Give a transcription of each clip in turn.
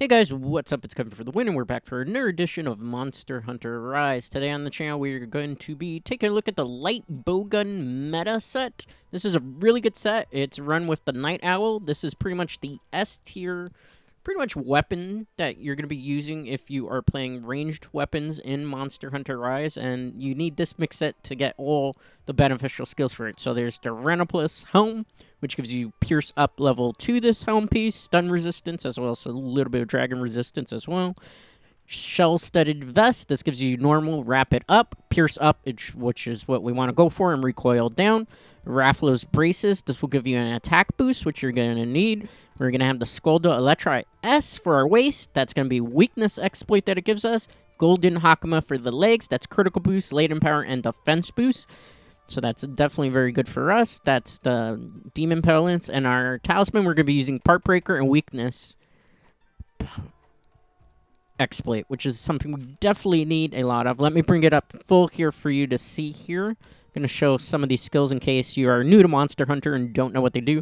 Hey guys, what's up? It's Kevin for the win, and we're back for another edition of Monster Hunter Rise. Today on the channel, we're going to be taking a look at the Light Bowgun meta set. This is a really good set. It's run with the Night Owl. This is pretty much the S tier, pretty much weapon that you're going to be using if you are playing ranged weapons in Monster Hunter Rise, and you need this mix set to get all the beneficial skills for it. So there's the Renoplus Helm, which gives you Pierce Up level 2 this helm piece, stun resistance, as well as a little bit of dragon resistance as well. Shell-studded vest, this gives you normal, rapid up, pierce up, which is what we want to go for, and recoil down. Rafflos braces, this will give you an attack boost, which you're going to need. We're going to have the Skolda Electri S for our waist, that's going to be weakness exploit that it gives us. Golden Hakama for the legs, that's critical boost, latent power, and defense boost. So that's definitely very good for us. That's the Demon Pelance. And our Talisman, we're going to be using Part Breaker and Weakness Exploit, which is something we definitely need a lot of. Let me bring it up full here for you to see here. I'm going to show some of these skills in case you are new to Monster Hunter and don't know what they do.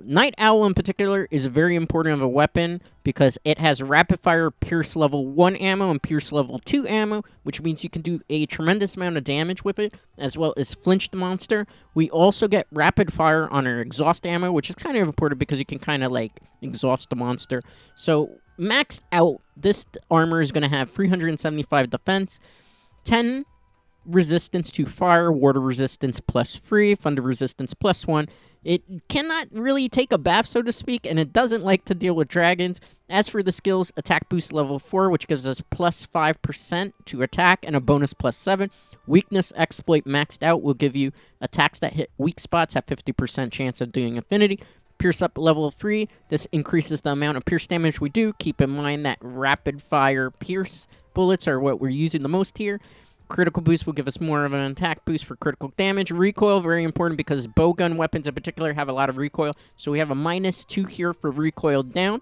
Night Owl in particular is very important of a weapon because it has rapid fire Pierce level 1 ammo and Pierce level 2 ammo, which means you can do a tremendous amount of damage with it, as well as flinch the monster. We also get rapid fire on our exhaust ammo, which is kind of important because you can kind of like exhaust the monster. So maxed out, this armor is going to have 375 defense, 10 resistance to fire, water resistance +3, thunder resistance +1. It cannot really take a bath, so to speak, and it doesn't like to deal with dragons. As for the skills, attack boost level 4, which gives us +5% to attack and a bonus +7. Weakness exploit maxed out will give you attacks that hit weak spots have 50% chance of doing affinity. Pierce up level 3, this increases the amount of pierce damage we do. Keep in mind that rapid fire pierce bullets are what we're using the most here. Critical boost will give us more of an attack boost for critical damage. Recoil, very important because bowgun weapons in particular have a lot of recoil. So we have a -2 here for recoil down.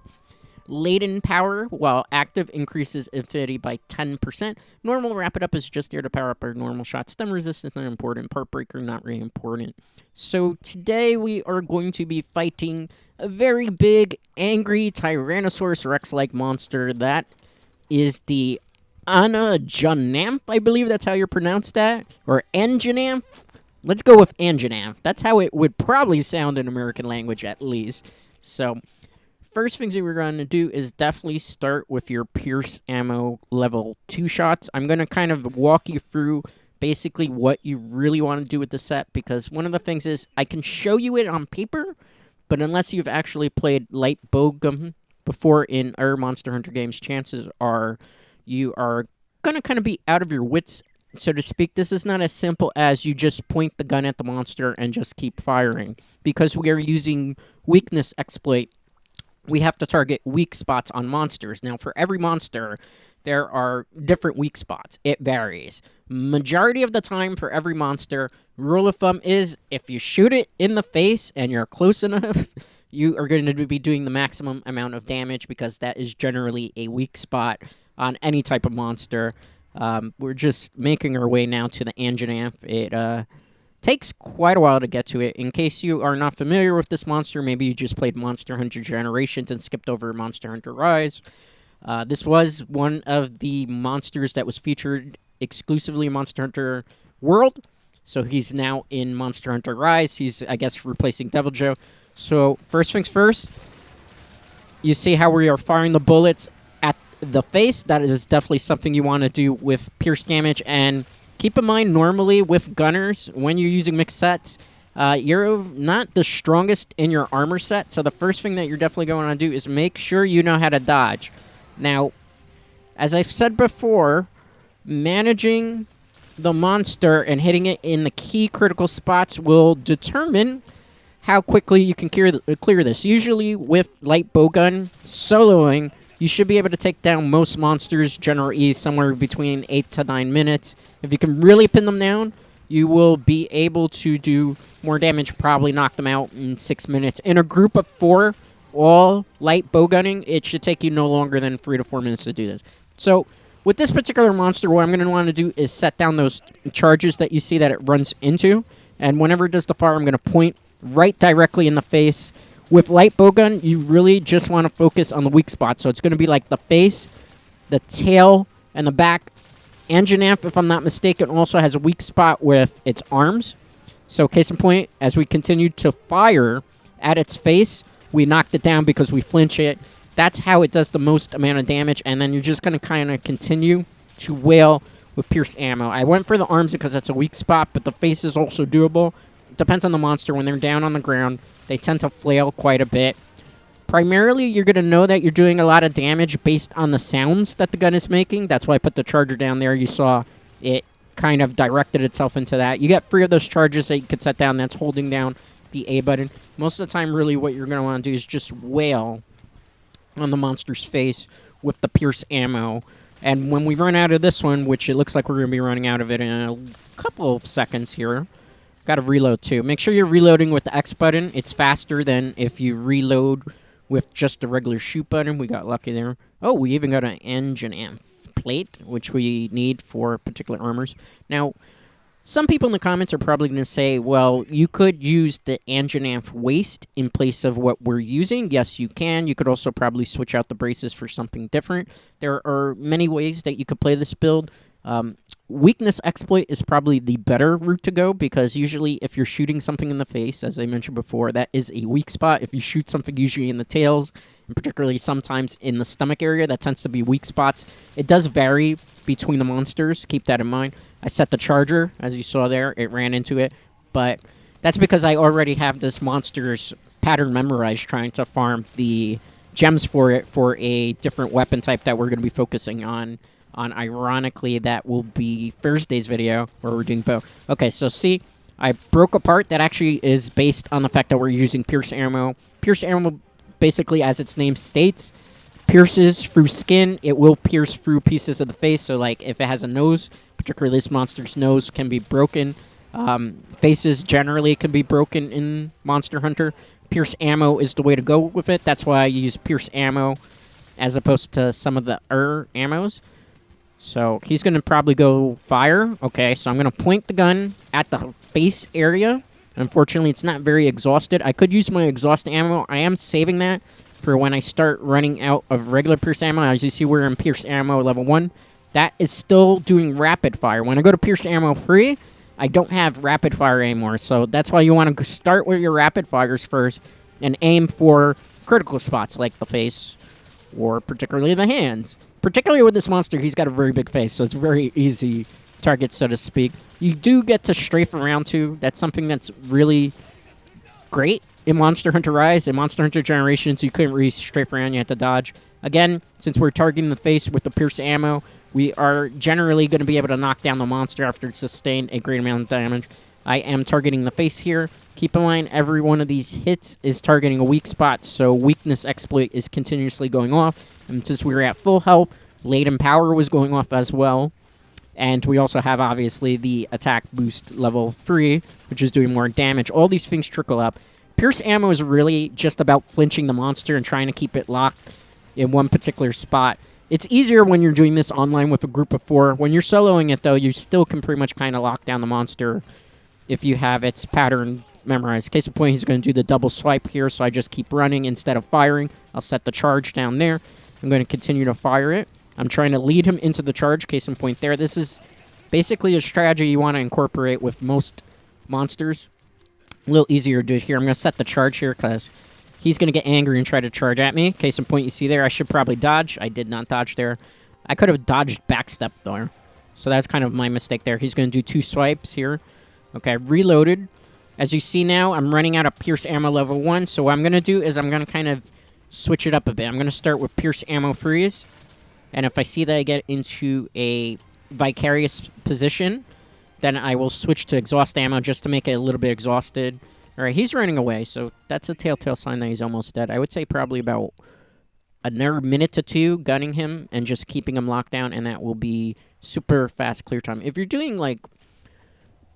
Latent power, while active, increases affinity by 10%. Normal rapid up is just there to power up our normal shots. Stun resistance, not important. Part breaker, not really important. So today we are going to be fighting a very big, angry Tyrannosaurus Rex-like monster. That is the Anjanamp, I believe that's how you pronounce that. Or Anjanamp. Let's go with Anjanamp. That's how it would probably sound in American language, at least. So first things that we're going to do is definitely start with your Pierce ammo level 2 shots. I'm going to kind of walk you through basically what you really want to do with the set, because one of the things is I can show you it on paper, but unless you've actually played Light Bowgun before in our Monster Hunter games, chances are you are going to kind of be out of your wits, so to speak. This is not as simple as you just point the gun at the monster and just keep firing. Because we are using weakness exploit, we have to target weak spots on monsters. Now, for every monster, there are different weak spots. It varies. Majority of the time for every monster, rule of thumb is if you shoot it in the face and you're close enough, you are going to be doing the maximum amount of damage because that is generally a weak spot on any type of monster. We're just making our way now to the Anjanamp. It takes quite a while to get to it. In case you are not familiar with this monster, maybe you just played Monster Hunter Generations and skipped over Monster Hunter Rise. This was one of the monsters that was featured exclusively in Monster Hunter World. So he's now in Monster Hunter Rise. He's, I guess, replacing Devil Joe. So first things first, you see how we are firing the bullets at the face. That is definitely something you want to do with pierce damage. And keep in mind, normally with gunners, when you're using mixed sets, you're not the strongest in your armor set. So the first thing that you're definitely going to do is make sure you know how to dodge. Now, as I've said before, managing the monster and hitting it in the key critical spots will determine how quickly you can clear this. Usually with Light Bowgun soloing, you should be able to take down most monsters, general ease, somewhere between 8 to 9 minutes. If you can really pin them down, you will be able to do more damage, probably knock them out in 6 minutes. In a group of 4, all Light Bowgunning, it should take you no longer than 3 to 4 minutes to do this. So with this particular monster, what I'm going to want to do is set down those charges that you see that it runs into. And whenever it does the fire, I'm going to point right directly in the face With Light Bowgun, you really just want to focus on the weak spots. So it's going to be like the face, the tail, and the back. Anjanath, if I'm not mistaken, also has a weak spot with its arms. So case in point, as we continue to fire at its face, we knocked it down because we flinch it. That's how it does the most amount of damage, and then you're just going to kind of continue to wail with Pierce ammo. I went for the arms because that's a weak spot, but the face is also doable. It depends on the monster. When they're down on the ground, they tend to flail quite a bit. Primarily, you're going to know that you're doing a lot of damage based on the sounds that the gun is making. That's why I put the charger down there. You saw it kind of directed itself into that. You get 3 of those charges that you could set down. That's holding down the A button. Most of the time, really, what you're going to want to do is just wail on the monster's face with the Pierce ammo. And when we run out of this one, which it looks like we're going to be running out of it in a couple of seconds here, got to reload too. Make sure you're reloading with the X button. It's faster than if you reload with just the regular shoot button. We got lucky there. Oh, we even got an Anjanath plate, which we need for particular armors. Now, some people in the comments are probably going to say, well, you could use the Anjanath waist in place of what we're using. Yes, you can. You could also probably switch out the braces for something different. There are many ways that you could play this build. Weakness exploit is probably the better route to go, because usually if you're shooting something in the face, as I mentioned before, that is a weak spot. If you shoot something usually in the tails, and particularly sometimes in the stomach area, that tends to be weak spots. It does vary between the monsters. Keep that in mind. I set the charger, as you saw there. It ran into it, but that's because I already have this monster's pattern memorized, trying to farm the gems for it for a different weapon type that we're going to be focusing on. Ironically, that will be Thursday's video where we're doing bow. Okay, so see, I broke a part that actually is based on the fact that we're using Pierce ammo. Pierce ammo, basically, as its name states, pierces through skin. It will pierce through pieces of the face. So, like, if it has a nose, particularly this monster's nose can be broken. Faces generally can be broken in Monster Hunter. Pierce ammo is the way to go with it. That's why I use Pierce ammo as opposed to some of the ammos. So he's going to probably go fire. Okay, so I'm going to point the gun at the face area. Unfortunately, it's not very exhausted. I could use my exhaust ammo. I am saving that for when I start running out of regular Pierce ammo. As you see, we're in Pierce ammo level 1. That is still doing rapid fire. When I go to Pierce ammo 3, I don't have rapid fire anymore. So that's why you want to start with your rapid fires first and aim for critical spots like the face or particularly the hands. Particularly with this monster, he's got a very big face, so it's very easy target, so to speak. You do get to strafe around, too. That's something that's really great in Monster Hunter Rise. In Monster Hunter Generations, you couldn't really strafe around. You had to dodge. Again, since we're targeting the face with the Pierce ammo, we are generally going to be able to knock down the monster after it's sustained a great amount of damage. I am targeting the face here. Keep in mind, every one of these hits is targeting a weak spot, so weakness exploit is continuously going off. And since we were at full health, latent power was going off as well. And we also have, obviously, the attack boost level 3, which is doing more damage. All these things trickle up. Pierce ammo is really just about flinching the monster and trying to keep it locked in one particular spot. It's easier when you're doing this online with a group of 4. When you're soloing it, though, you still can pretty much kind of lock down the monster if you have its pattern memorized. Case in point, he's going to do the double swipe here, so I just keep running instead of firing. I'll set the charge down there. I'm going to continue to fire it. I'm trying to lead him into the charge, case in point there. This is basically a strategy you want to incorporate with most monsters. A little easier to do it here. I'm going to set the charge here because he's going to get angry and try to charge at me. Case in point, you see there, I should probably dodge. I did not dodge there. I could have dodged backstep there. So that's kind of my mistake there. He's going to do 2 swipes here. Okay, reloaded. As you see now, I'm running out of Pierce ammo level 1. So what I'm going to do is I'm going to kind of switch it up a bit. I'm going to start with Pierce ammo freeze. And if I see that I get into a vicarious position, then I will switch to exhaust ammo just to make it a little bit exhausted. All right, he's running away, so that's a telltale sign that he's almost dead. I would say probably about another minute to 2 gunning him and just keeping him locked down, and that will be super fast clear time. If you're doing, like,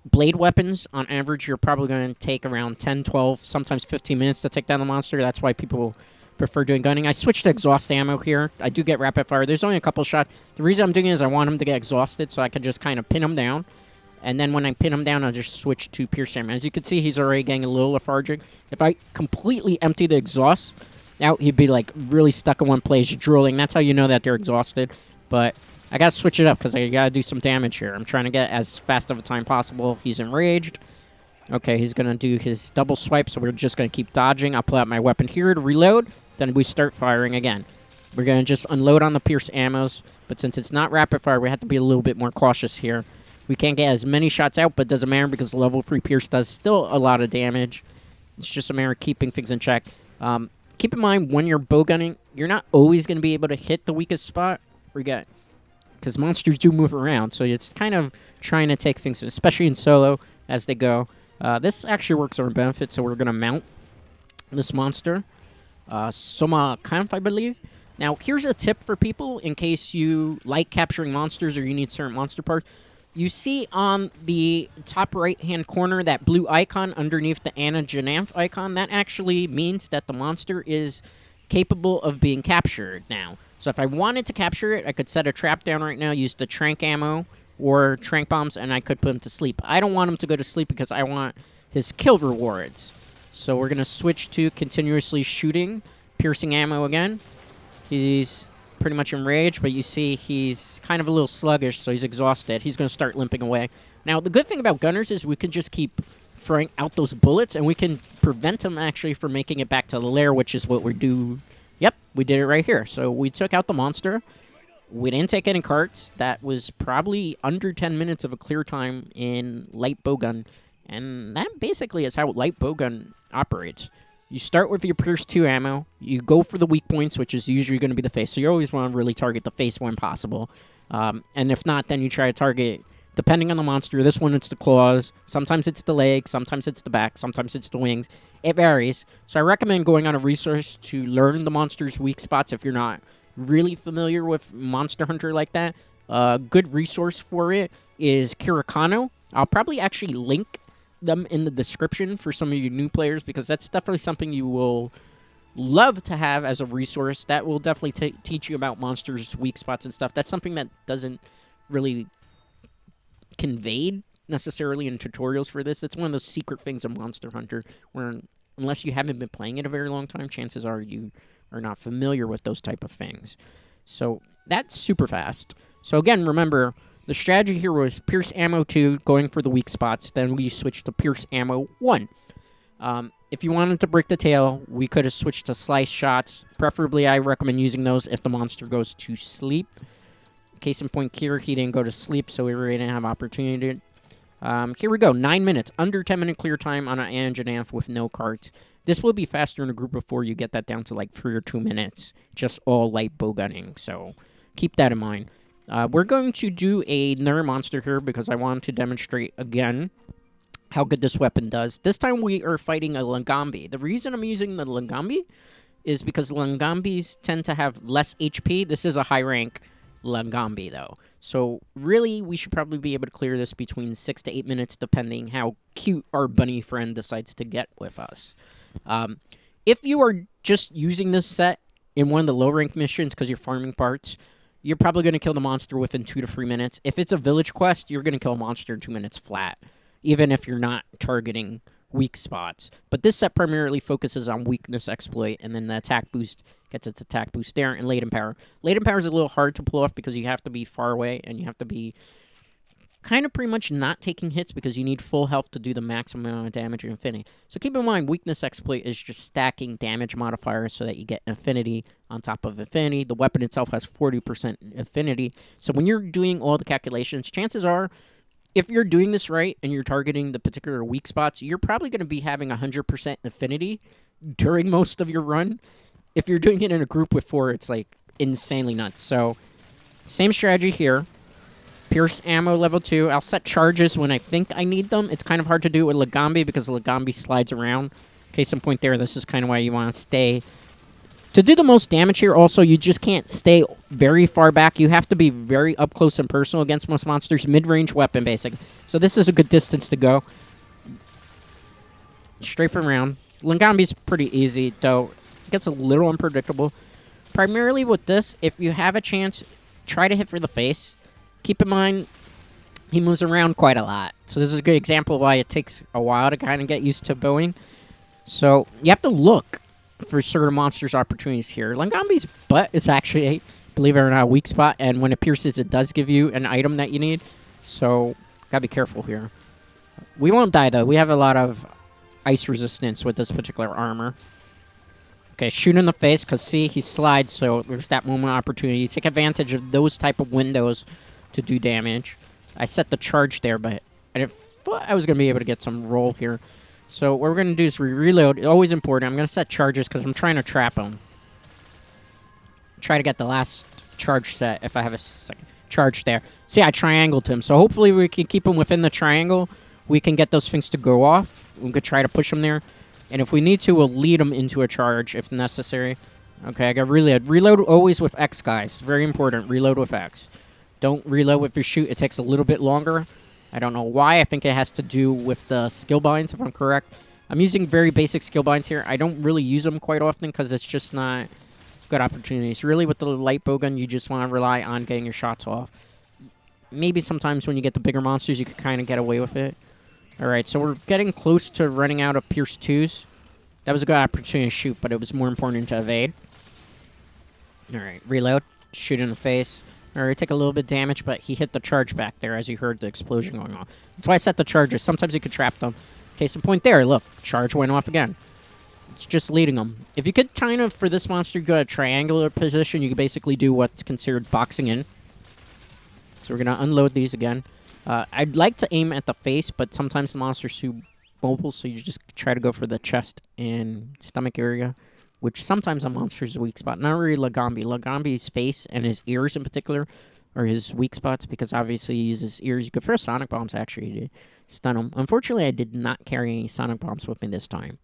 blade weapons, on average, you're probably going to take around 10, 12, sometimes 15 minutes to take down the monster. That's why people prefer doing gunning. I switched to exhaust ammo here. I do get rapid fire. There's only a couple shots. The reason I'm doing it is I want him to get exhausted so I can just kind of pin him down. And then when I pin him down, I'll just switch to Pierce Ammo. As you can see, he's already getting a little lethargic. If I completely empty the exhaust out, he'd be like really stuck in one place, drooling. That's how you know that they're exhausted. But I gotta switch it up because I gotta do some damage here. I'm trying to get as fast of a time possible. He's enraged. Okay, he's gonna do his double swipe, so we're just gonna keep dodging. I'll pull out my weapon here to reload. Then we start firing again. We're gonna just unload on the Pierce ammos, but since it's not rapid fire, we have to be a little bit more cautious here. We can't get as many shots out, but it doesn't matter because level 3 Pierce does still a lot of damage. It's just a matter of keeping things in check. Keep in mind, when you're bowgunning, you're not always going to be able to hit the weakest spot. Because monsters do move around, so it's kind of trying to take things, especially in solo, as they go. This actually works on our benefit, so we're going to mount this monster. Soma Kampf, I believe. Now, here's a tip for people in case you like capturing monsters or you need certain monster parts. You see on the top right-hand corner that blue icon underneath the Anna Jananth icon. That actually means that the monster is capable of being captured now. So if I wanted to capture it, I could set a trap down right now, use the trank ammo or trank bombs, and I could put him to sleep. I don't want him to go to sleep because I want his kill rewards. So we're going to switch to continuously shooting, piercing ammo again. He's pretty much enraged, but you see he's kind of a little sluggish, so he's exhausted. He's going to start limping away. Now, the good thing about gunners is we can just keep throwing out those bullets, and we can prevent him actually from making it back to the lair, which is what we do. Yep, we did it right here. So we took out the monster. We didn't take any carts. That was probably under 10 minutes of a clear time in Light Bowgun, and that basically is how Light Bowgun operates. You start with your Pierce 2 ammo. You go for the weak points, which is usually going to be the face. So you always want to really target the face when possible. And if not, then you try to target, depending on the monster. This one, it's the claws. Sometimes it's the legs. Sometimes it's the back. Sometimes it's the wings. It varies. So I recommend going on a resource to learn the monster's weak spots if you're not really familiar with Monster Hunter like that. A good resource for it is Kirikano. I'll probably actually link them in the description for some of you new players because that's definitely something you will love to have as a resource. That will definitely teach you about monsters' weak spots and stuff. That's something that doesn't really conveyed necessarily in tutorials for this. It's one of those secret things of Monster Hunter where unless you haven't been playing it a very long time, chances are you are not familiar with those type of things. So that's super fast. So again, remember, the strategy here was Pierce Ammo 2, going for the weak spots. Then we switched to Pierce Ammo 1. If you wanted to break the tail, we could have switched to Slice Shots. Preferably, I recommend using those if the monster goes to sleep. Case in point, here, he didn't go to sleep, so we really didn't have opportunity. Here we go, 9 minutes. Under 10-minute clear time on an Anna Jananth with no carts. This will be faster in a group before you get that down to like 3 or 2 minutes. Just all light bowgunning, so keep that in mind. We're going to do another monster here because I want to demonstrate again how good this weapon does. This time we are fighting a Langambi. The reason I'm using the Langambi is because Langambis tend to have less HP. This is a high rank Langambi though. So really we should probably be able to clear this between 6 to 8 minutes depending how cute our bunny friend decides to get with us. If you are just using this set in one of the low rank missions because you're farming parts, you're probably going to kill the monster within 2 to 3 minutes. If it's a village quest, you're going to kill a monster in 2 minutes flat, even if you're not targeting weak spots. But this set primarily focuses on weakness exploit, and then the attack boost gets its attack boost there, and latent power. Latent power is a little hard to pull off because you have to be far away, and you have to be kind of pretty much not taking hits because you need full health to do the maximum amount of damage in Infinity. So keep in mind, weakness exploit is just stacking damage modifiers so that you get Infinity on top of Infinity. The weapon itself has 40% Infinity. So when you're doing all the calculations, chances are, if you're doing this right and you're targeting the particular weak spots, you're probably going to be having 100% Infinity during most of your run. If you're doing it in a group with 4, it's like insanely nuts. So same strategy here. Pierce Ammo level 2. I'll set charges when I think I need them. It's kind of hard to do with Langambi because Langambi slides around. Case in point there, this is kind of why you want to stay. To do the most damage here, also, you just can't stay very far back. You have to be very up close and personal against most monsters. Mid-range weapon, basically. So this is a good distance to go. Straight from round. Langambi's pretty easy, though. It gets a little unpredictable. Primarily with this, if you have a chance, try to hit for the face. Keep in mind, he moves around quite a lot. So this is a good example of why it takes a while to kind of get used to bowing. So you have to look for certain monsters' opportunities here. Langambi's butt is actually a, believe it or not, a weak spot, and when it pierces, it does give you an item that you need. So gotta be careful here. We won't die though. We have a lot of ice resistance with this particular armor. Okay, shoot in the face, because see, he slides, so there's that moment of opportunity. Take advantage of those type of windows to do damage. I set the charge there, but I thought I was going to be able to get some roll here. So what we're going to do is reload. Always important. I'm going to set charges because I'm trying to trap him. Try to get the last charge set if I have a second charge there. See, I triangled him, so hopefully we can keep him within the triangle. We can get those things to go off. We could try to push him there. And if we need to, we'll lead him into a charge if necessary. Okay, I got reload. Reload always with X, guys. Very important. Reload with X. Don't reload with your shoot. It takes a little bit longer. I don't know why. I think it has to do with the skill binds, if I'm correct. I'm using very basic skill binds here. I don't really use them quite often because it's just not good opportunities. Really, with the Light Bowgun, you just want to rely on getting your shots off. Maybe sometimes when you get the bigger monsters, you can kind of get away with it. Alright, so we're getting close to running out of Pierce 2s. That was a good opportunity to shoot, but it was more important to evade. Alright, reload. Shoot in the face. Alright, take a little bit of damage, but he hit the charge back there as you heard the explosion going on. That's why I set the charges. Sometimes you could trap them. Case in point there, look. Charge went off again. It's just leading them. If you could kind of, for this monster, go a triangular position, you could basically do what's considered boxing in. So we're going to unload these again. I'd like to aim at the face, but sometimes the monster's too mobile, so you just try to go for the chest and stomach area, which sometimes a monster's weak spot. Not really Lagambi. Lagambi's face and his ears in particular are his weak spots, because obviously he uses ears. You could throw sonic bombs, actually, to stun him. Unfortunately, I did not carry any sonic bombs with me this time.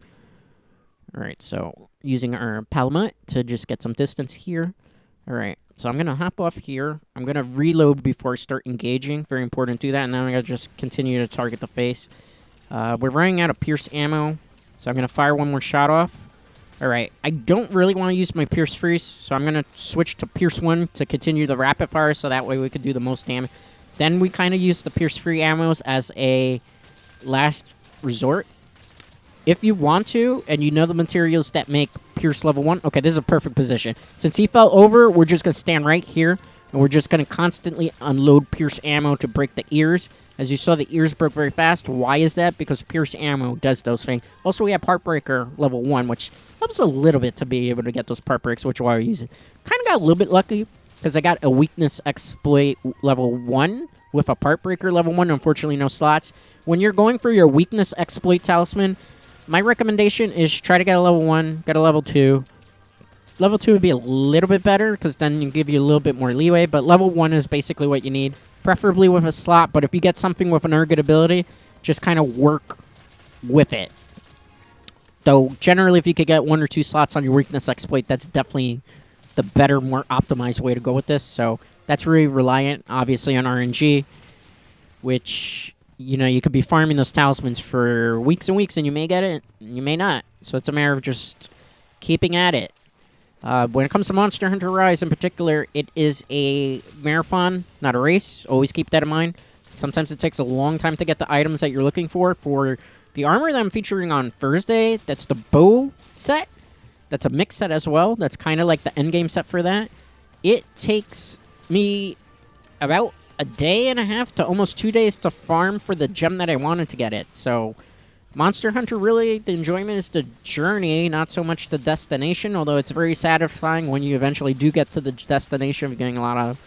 Alright, so using our Palamut to just get some distance here. Alright, so I'm going to hop off here. I'm going to reload before I start engaging. Very important to do that. And then I'm going to just continue to target the face. We're running out of Pierce ammo, so I'm going to fire one more shot off. Alright, I don't really want to use my Pierce Freeze, so I'm going to switch to Pierce 1 to continue the rapid fire, so that way we could do the most damage. Then we kind of use the Pierce Free ammos as a last resort. If you want to, and you know the materials that make Pierce level 1, okay, this is a perfect position. Since he fell over, we're just going to stand right here, and we're just going to constantly unload Pierce ammo to break the ears. As you saw, the ears broke very fast. Why is that? Because Pierce ammo does those things. Also, we have Heartbreaker level 1, which helps a little bit to be able to get those part breaks, which is why we're using. Kind of got a little bit lucky, because I got a weakness exploit level 1 with a part breaker level 1. Unfortunately, no slots. When you're going for your weakness exploit talisman, my recommendation is try to get a level 1, get a level 2. Level 2 would be a little bit better, because then you give you a little bit more leeway, but level 1 is basically what you need, preferably with a slot, but if you get something with an good ability, just kind of work with it. Though, generally, if you could get 1 or 2 slots on your weakness exploit, that's definitely the better, more optimized way to go with this, so that's really reliant, obviously, on RNG, which, you know, you could be farming those talismans for weeks and weeks, and you may get it, and you may not. So it's a matter of just keeping at it. When it comes to Monster Hunter Rise in particular, it is a marathon, not a race. Always keep that in mind. Sometimes it takes a long time to get the items that you're looking for. For the armor that I'm featuring on Thursday, that's the bow set. That's a mix set as well. That's kind of like the endgame set for that. It takes me about a day and a half to almost 2 days to farm for the gem that I wanted to get it. So Monster Hunter, really, the enjoyment is the journey, not so much the destination, although it's very satisfying when you eventually do get to the destination of getting a lot of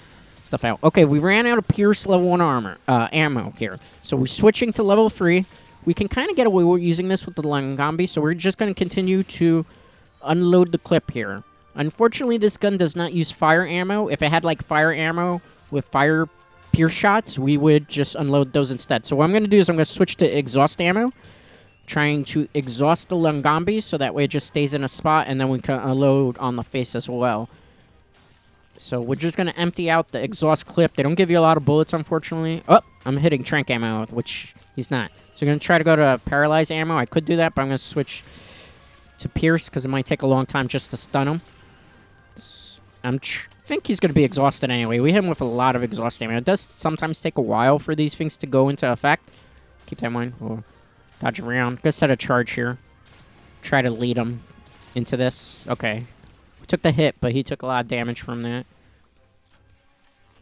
stuff out. Okay, we ran out of Pierce level 1 armor, ammo here. So we're switching to level 3. We can kind of get away with using this with the Langambi, so we're just going to continue to unload the clip here. Unfortunately, this gun does not use fire ammo. If it had, like, fire ammo with fire Pierce shots, we would just unload those instead. So what I'm going to do is I'm going to switch to exhaust ammo, trying to exhaust the Langambi so that way it just stays in a spot, and then we can unload on the face as well. So we're just going to empty out the exhaust clip. They don't give you a lot of bullets, unfortunately. Oh, I'm hitting trank ammo, which he's not. So I'm going to try to go to paralyze ammo. I could do that, but I'm going to switch to Pierce because it might take a long time just to stun him. I'm think he's going to be exhausted anyway. We hit him with a lot of exhaust damage. It does sometimes take a while for these things to go into effect. Keep that in mind. We'll dodge around. Gonna set a charge here. Try to lead him into this. Okay. We took the hit, but he took a lot of damage from that.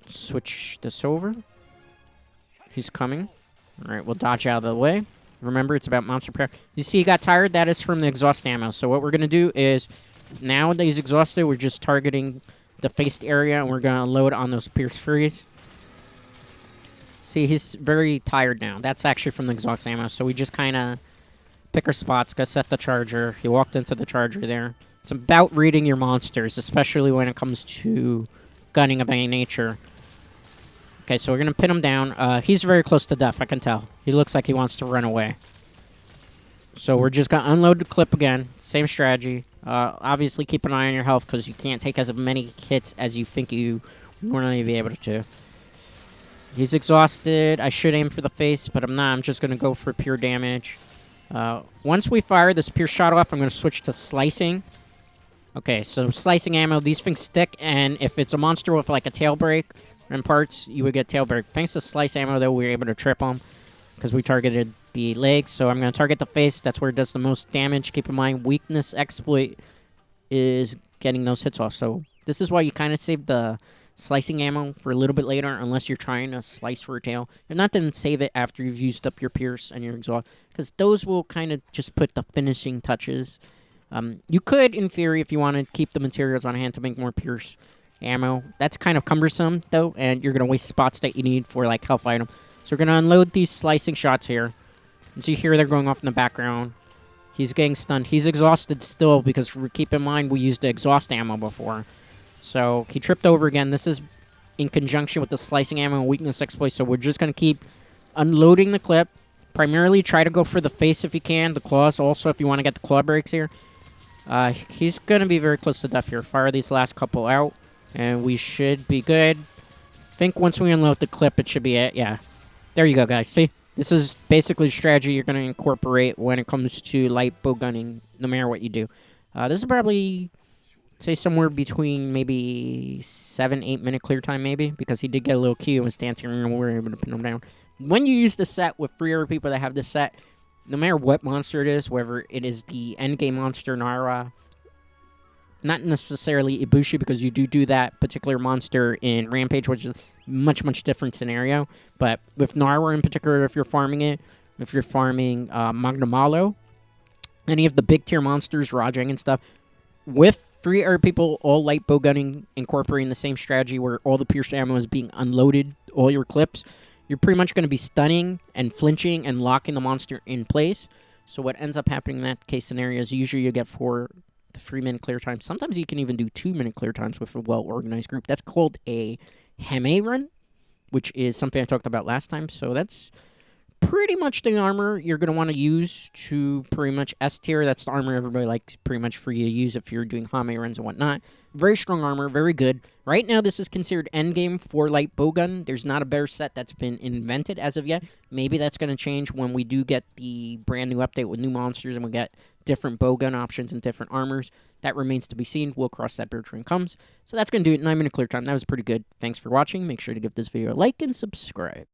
Switch this over. He's coming. All right, we'll dodge out of the way. Remember, it's about monster prayer. You see he got tired? That is from the exhaust ammo. So what we're going to do is, now that he's exhausted, we're just targeting the faced area, and we're going to load on those Pierce Furies. See, he's very tired now. That's actually from the exhaust ammo. So we just kind of pick our spots, go set the charger. He walked into the charger there. It's about reading your monsters, especially when it comes to gunning of any nature. Okay, so we're going to pin him down. He's very close to death, I can tell. He looks like he wants to run away. So we're just going to unload the clip again. Same strategy. Obviously, keep an eye on your health because you can't take as many hits as you think you normally be able to. He's exhausted. I should aim for the face, but I'm not. I'm just going to go for pure damage. Once we fire this pure shot off, I'm going to switch to slicing. Okay, so slicing ammo, these things stick, and if it's a monster with like a tail break and parts, you would get tail break. Thanks to slice ammo, though, we were able to trip them because we targeted the legs. So I'm going to target the face. That's where it does the most damage. Keep in mind, weakness exploit is getting those hits off. So this is why you kind of save the slicing ammo for a little bit later, unless you're trying to slice for a tail. If not, then save it after you've used up your pierce and your exhaust, because those will kind of just put the finishing touches. You could, in theory, if you want to keep the materials on hand to make more pierce ammo. That's kind of cumbersome, though, and you're going to waste spots that you need for, like, health item. So we're going to unload these slicing shots here. And so you hear they're going off in the background. He's getting stunned. He's exhausted still because, keep in mind, we used the exhaust ammo before. So he tripped over again. This is in conjunction with the slicing ammo and weakness exploit, so we're just going to keep unloading the clip. Primarily try to go for the face if you can, the claws also if you want to get the claw breaks here. He's going to be very close to death here. Fire these last couple out, and we should be good. I think once we unload the clip, it should be it. Yeah. There you go, guys. See? This is basically the strategy you're going to incorporate when it comes to light bow gunning, no matter what you do. This is probably, say, somewhere between maybe 7-8 minute clear time, maybe, because he did get a little Q and was dancing around and we were able to pin him down. When you use the set with 3 other people that have this set, no matter what monster it is, whether it is the endgame monster, Nara, not necessarily Ibushi, because you do that particular monster in Rampage, which is much different scenario. But with Nara in particular, if you're farming it, if you're farming Magnamalo, any of the big tier monsters, Rajang and stuff, with 3 other people all light bow gunning, incorporating the same strategy where all the pierce ammo is being unloaded, all your clips, you're pretty much going to be stunning and flinching and locking the monster in place. So what ends up happening in that case scenario is usually you get 4 to 3 minute clear times. Sometimes you can even do 2 minute clear times with a well-organized group. That's called a Hame run, which is something I talked about last time. So that's pretty much the armor you're going to want to use to pretty much S tier. That's the armor everybody likes pretty much for you to use if you're doing Hame runs and whatnot. Very strong armor, very good. Right now, this is considered endgame for light bowgun. There's not a better set that's been invented as of yet. Maybe that's going to change when we do get the brand new update with new monsters and we get different bowgun options and different armors. That remains to be seen. We'll cross that bridge when it comes. So that's going to do it. 9 minute clear time. That was pretty good. Thanks for watching. Make sure to give this video a like and subscribe.